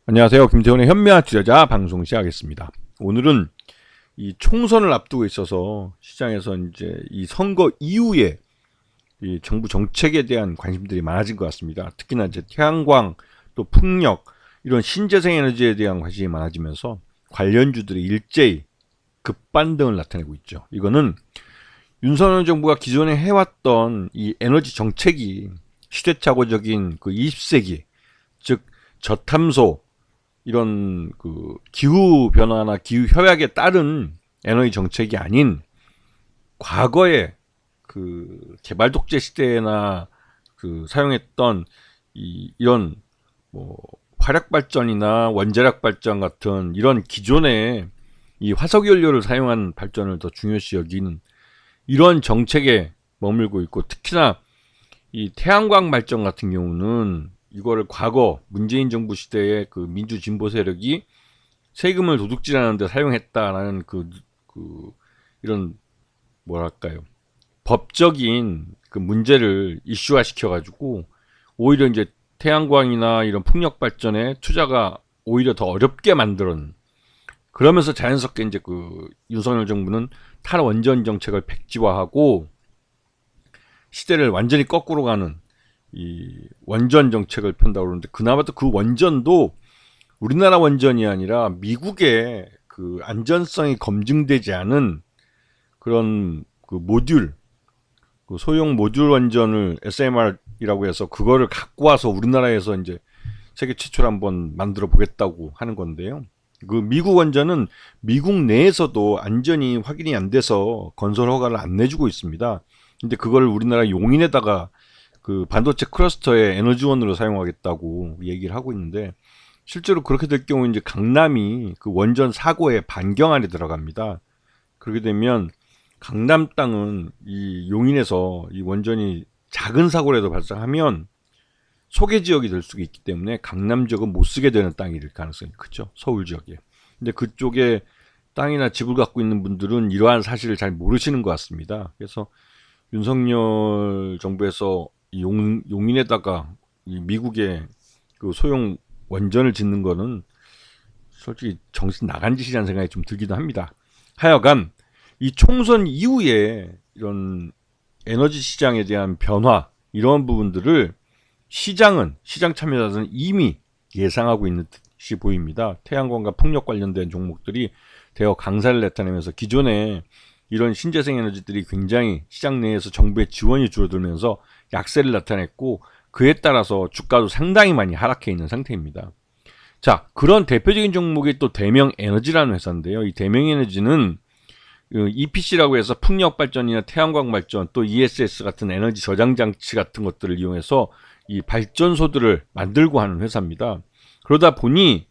안녕하세요. 김태훈의 현명한 투자자 방송 시작하겠습니다. 오늘은 이 총선을 앞두고 있어서 시장에서 이제 이 선거 이후에 이 정부 정책에 대한 관심들이 많아진 것 같습니다. 특히나 이제 태양광 또 풍력 이런 신재생 에너지에 대한 관심이 많아지면서 관련주들이 일제히 급반등을 나타내고 있죠. 이거는 윤석열 정부가 기존에 해왔던 이 에너지 정책이 시대착오적인 그 20세기 즉 저탄소 이런 그 기후 변화나 기후 협약에 따른 에너지 정책이 아닌 과거에 그 개발 독재 시대나 그 사용했던 이런 뭐 화력 발전이나 원자력 발전 같은 이런 기존의 이 화석 연료를 사용한 발전을 더 중요시 여기는 이런 정책에 머물고 있고, 특히나 이 태양광 발전 같은 경우는 이거를 과거 문재인 정부 시대에 그 민주 진보 세력이 세금을 도둑질하는 데 사용했다라는 이런 뭐랄까요, 법적인 그 문제를 이슈화 시켜가지고 오히려 이제 태양광이나 이런 풍력 발전에 투자가 오히려 더 어렵게 만드는, 그러면서 자연스럽게 이제 그 윤석열 정부는 탈원전 정책을 백지화하고 시대를 완전히 거꾸로 가는 이 원전 정책을 편다고 그러는데, 그나마 또 그 원전도 우리나라 원전이 아니라 미국의 그 안전성이 검증되지 않은 그런 그 모듈, 그 소형 모듈 원전을 SMR이라고 해서 그거를 갖고 와서 우리나라에서 이제 세계 최초로 한번 만들어 보겠다고 하는 건데요. 그 미국 원전은 미국 내에서도 안전이 확인이 안 돼서 건설 허가를 안 내주고 있습니다. 근데 그걸 우리나라 용인에다가 그 반도체 클러스터의 에너지원으로 사용하겠다고 얘기를 하고 있는데, 실제로 그렇게 될 경우 이제 강남이 그 원전 사고의 반경 안에 들어갑니다. 그렇게 되면 강남 땅은 이 용인에서 이 원전이 작은 사고라도 발생하면 소개 지역이 될 수가 있기 때문에 강남 지역은 못 쓰게 되는 땅이 될 가능성이 크죠. 서울 지역에. 근데 그쪽에 땅이나 집을 갖고 있는 분들은 이러한 사실을 잘 모르시는 것 같습니다. 그래서 윤석열 정부에서 용인에다가 이 미국의 그 소형 원전을 짓는 거는 솔직히 정신 나간 짓이라는 생각이 좀 들기도 합니다. 하여간 이 총선 이후에 이런 에너지 시장에 대한 변화, 이런 부분들을 시장 참여자들은 이미 예상하고 있는 듯이 보입니다. 태양광과 풍력 관련된 종목들이 대거 강세를 나타내면서 기존에 이런 신재생 에너지들이 굉장히 시장 내에서 정부의 지원이 줄어들면서 약세를 나타냈고, 그에 따라서 주가도 상당히 많이 하락해 있는 상태입니다. 자, 그런 대표적인 종목이 또 대명에너지라는 회사인데요. 이 대명에너지는 EPC라고 해서 풍력 발전이나 태양광 발전, 또 ESS 같은 에너지 저장 장치 같은 것들을 이용해서 이 발전소들을 만들고 하는 회사입니다. 그러다 보니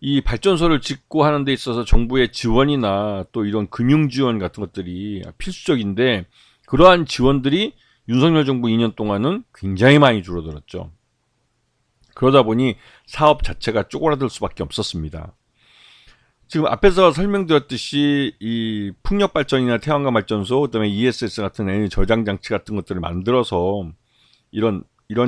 이 발전소를 짓고 하는 데 있어서 정부의 지원이나 또 이런 금융 지원 같은 것들이 필수적인데, 그러한 지원들이 윤석열 정부 2년 동안은 굉장히 많이 줄어들었죠. 그러다 보니 사업 자체가 쪼그라들 수밖에 없었습니다. 지금 앞에서 설명드렸듯이 이 풍력 발전이나 태양광 발전소, 그다음에 ESS 같은 에너지 저장 장치 같은 것들을 만들어서 이런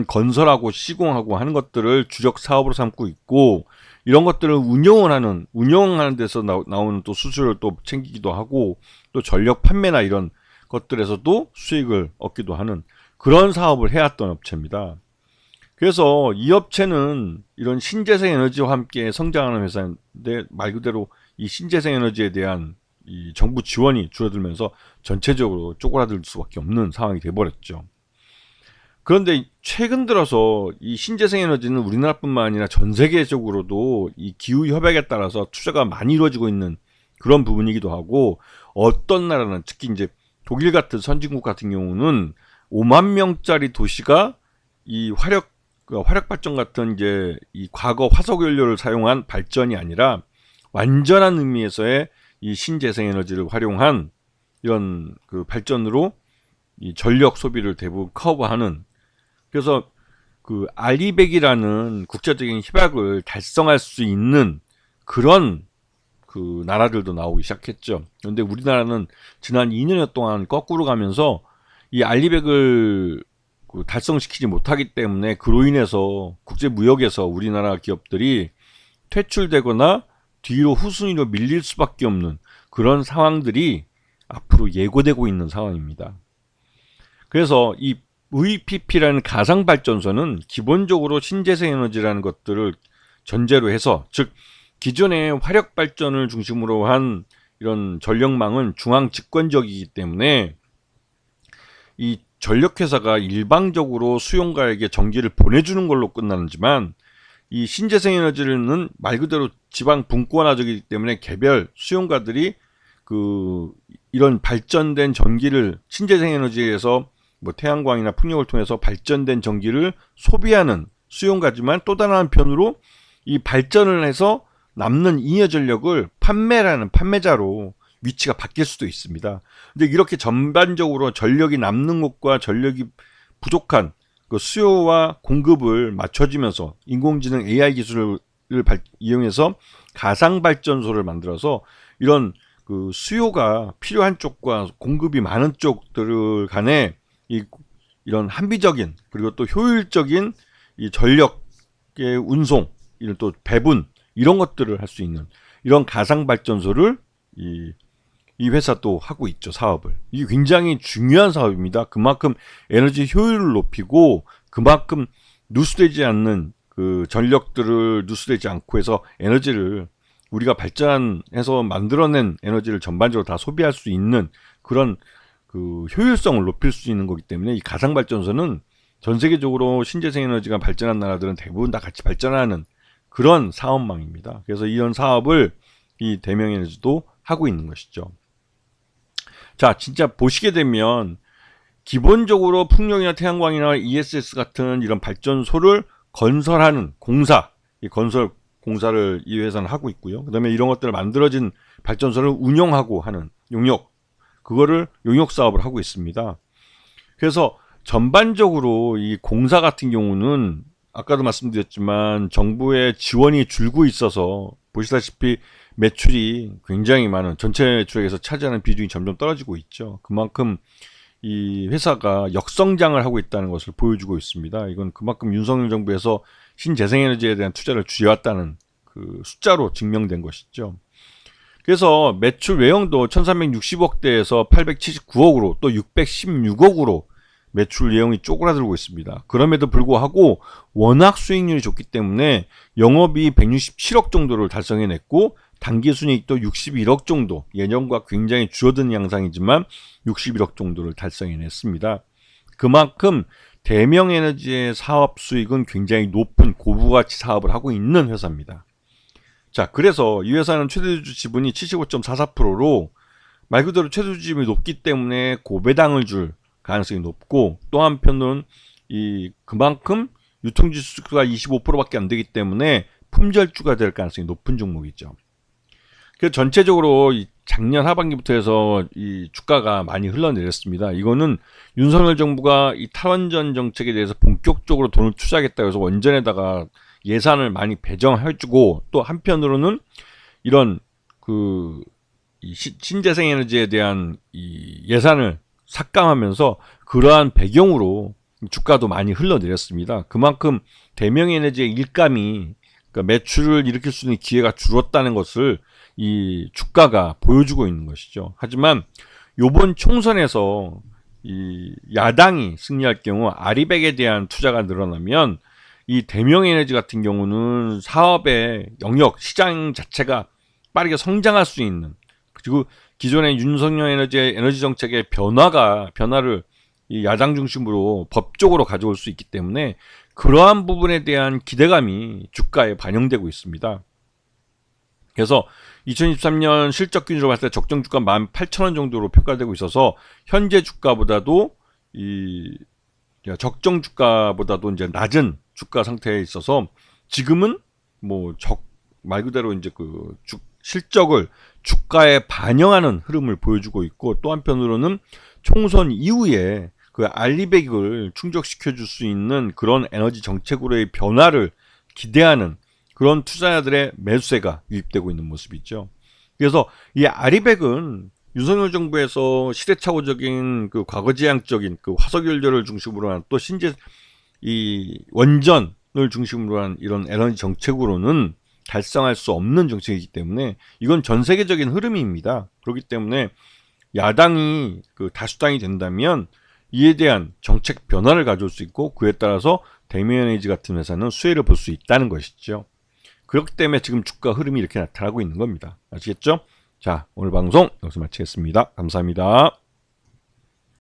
건설하고 시공하고 하는 것들을 주력 사업으로 삼고 있고, 이런 것들을 운영하는 데서 나오는 또 수수료를 또 챙기기도 하고, 또 전력 판매나 이런 것들에서도 수익을 얻기도 하는 그런 사업을 해왔던 업체입니다. 그래서 이 업체는 이런 신재생 에너지와 함께 성장하는 회사인데, 말 그대로 이 신재생 에너지에 대한 이 정부 지원이 줄어들면서 전체적으로 쪼그라들 수밖에 없는 상황이 돼버렸죠. 그런데 최근 들어서 이 신재생 에너지는 우리나라뿐만 아니라 전 세계적으로도 이 기후 협약에 따라서 투자가 많이 이루어지고 있는 그런 부분이기도 하고, 어떤 나라는 특히 이제 독일 같은 선진국 같은 경우는 5만 명짜리 도시가 이 화력 발전 같은 이제 이 과거 화석 연료를 사용한 발전이 아니라 완전한 의미에서의 이 신재생 에너지를 활용한 이런 그 발전으로 이 전력 소비를 대부분 커버하는, 그래서 그 알리백이라는 국제적인 협약을 달성할 수 있는 그런 그 나라들도 나오기 시작했죠. 그런데 우리나라는 지난 2년 동안 거꾸로 가면서 이 알리백을 그 달성시키지 못하기 때문에, 그로 인해서 국제 무역에서 우리나라 기업들이 퇴출되거나 뒤로 후순위로 밀릴 수밖에 없는 그런 상황들이 앞으로 예고되고 있는 상황입니다. 그래서 이 VPP라는 가상발전소는 기본적으로 신재생 에너지라는 것들을 전제로 해서, 즉 기존의 화력발전을 중심으로 한 이런 전력망은 중앙 집권적이기 때문에 이 전력회사가 일방적으로 수용가에게 전기를 보내주는 걸로 끝나지만, 이 신재생에너지는 말 그대로 지방 분권화적이기 때문에 개별 수용가들이 이런 발전된 전기를 신재생에너지에서 뭐 태양광이나 풍력을 통해서 발전된 전기를 소비하는 수용가지만, 또 다른 한편으로 이 발전을 해서 남는 잉여 전력을 판매라는 판매자로 위치가 바뀔 수도 있습니다. 근데 이렇게 전반적으로 전력이 남는 곳과 전력이 부족한 그 수요와 공급을 맞춰주면서 인공지능 AI 기술을 이용해서 가상발전소를 만들어서 이런 그 수요가 필요한 쪽과 공급이 많은 쪽들 간에 이런 합리적인 그리고 또 효율적인 이 전력의 운송, 이런 또 배분, 이런 것들을 할 수 있는 이런 가상발전소를 이 회사도 하고 있죠, 사업을. 이게 굉장히 중요한 사업입니다. 그만큼 에너지 효율을 높이고 그만큼 누수되지 않는 그 전력들을 누수되지 않고 해서 에너지를 우리가 발전해서 만들어낸 에너지를 전반적으로 다 소비할 수 있는 그런 그 효율성을 높일 수 있는 거기 때문에 이 가상발전소는 전 세계적으로 신재생 에너지가 발전한 나라들은 대부분 다 같이 발전하는 그런 사업망입니다. 그래서 이런 사업을 이 대명에너지도 하고 있는 것이죠. 자, 진짜 보시게 되면 기본적으로 풍력이나 태양광이나 ESS 같은 이런 발전소를 건설하는 공사, 이 건설 공사를 이 회사는 하고 있고요. 그 다음에 이런 것들을 만들어진 발전소를 운영하고 하는 그거를 용역 사업을 하고 있습니다. 그래서 전반적으로 이 공사 같은 경우는 아까도 말씀드렸지만 정부의 지원이 줄고 있어서 보시다시피 매출이 굉장히 많은, 전체 매출에서 차지하는 비중이 점점 떨어지고 있죠. 그만큼 이 회사가 역성장을 하고 있다는 것을 보여주고 있습니다. 이건 그만큼 윤석열 정부에서 신재생에너지에 대한 투자를 줄여왔다는 그 숫자로 증명된 것이죠. 그래서 매출 외형도 1360억대에서 879억으로 또 616억으로 매출 예형이 쪼그라들고 있습니다. 그럼에도 불구하고 워낙 수익률이 좋기 때문에 영업이익 167억 정도를 달성해냈고 당기순이익도 61억 정도, 예년과 굉장히 줄어든 양상이지만 61억 정도를 달성해냈습니다. 그만큼 대명에너지의 사업 수익은 굉장히 높은 고부가치 사업을 하고 있는 회사입니다. 자, 그래서 이 회사는 최대주 지분이 75.44%로 말 그대로 최대주 지분이 높기 때문에 고배당을 줄 가능성이 높고, 또 한편으로는 그만큼 유통지수가 25%밖에 안 되기 때문에 품절주가 될 가능성이 높은 종목이죠. 그래서 전체적으로 작년 하반기부터 해서 이 주가가 많이 흘러내렸습니다. 이거는 윤석열 정부가 이 탈원전 정책에 대해서 본격적으로 돈을 투자하겠다고 해서 원전에다가 예산을 많이 배정해주고, 또 한편으로는 이런 신재생 에너지에 대한 이 예산을 삭감하면서 그러한 배경으로 주가도 많이 흘러내렸습니다. 그만큼 대명에너지의 일감이, 그러니까 매출을 일으킬 수 있는 기회가 줄었다는 것을 이 주가가 보여주고 있는 것이죠. 하지만 이번 총선에서 이 야당이 승리할 경우 아리백에 대한 투자가 늘어나면 이 대명에너지 같은 경우는 사업의 영역, 시장 자체가 빠르게 성장할 수 있는, 그리고 기존의 윤석열 에너지 정책의 변화를 이 야당 중심으로 법적으로 가져올 수 있기 때문에 그러한 부분에 대한 기대감이 주가에 반영되고 있습니다. 그래서 2023년 실적 기준으로 봤을 때 적정 주가 18,000원 정도로 평가되고 있어서 현재 주가보다도 적정 주가보다도 이제 낮은 주가 상태에 있어서 지금은 말 그대로 이제 실적을 주가에 반영하는 흐름을 보여주고 있고, 또 한편으로는 총선 이후에 그 알리백을 충족시켜 줄 수 있는 그런 에너지 정책으로의 변화를 기대하는 그런 투자자들의 매수세가 유입되고 있는 모습이죠. 그래서 이 아리백은 윤석열 정부에서 시대착오적인 그 과거지향적인 그 화석연료를 중심으로 한, 또 이 원전을 중심으로 한 이런 에너지 정책으로는 달성할 수 없는 정책이기 때문에 이건 전 세계적인 흐름입니다. 그렇기 때문에 야당이 그 다수당이 된다면 이에 대한 정책 변화를 가져올 수 있고 그에 따라서 데미안에이지 같은 회사는 수혜를 볼 수 있다는 것이죠. 그렇기 때문에 지금 주가 흐름이 이렇게 나타나고 있는 겁니다. 아시겠죠? 자, 오늘 방송 여기서 마치겠습니다. 감사합니다.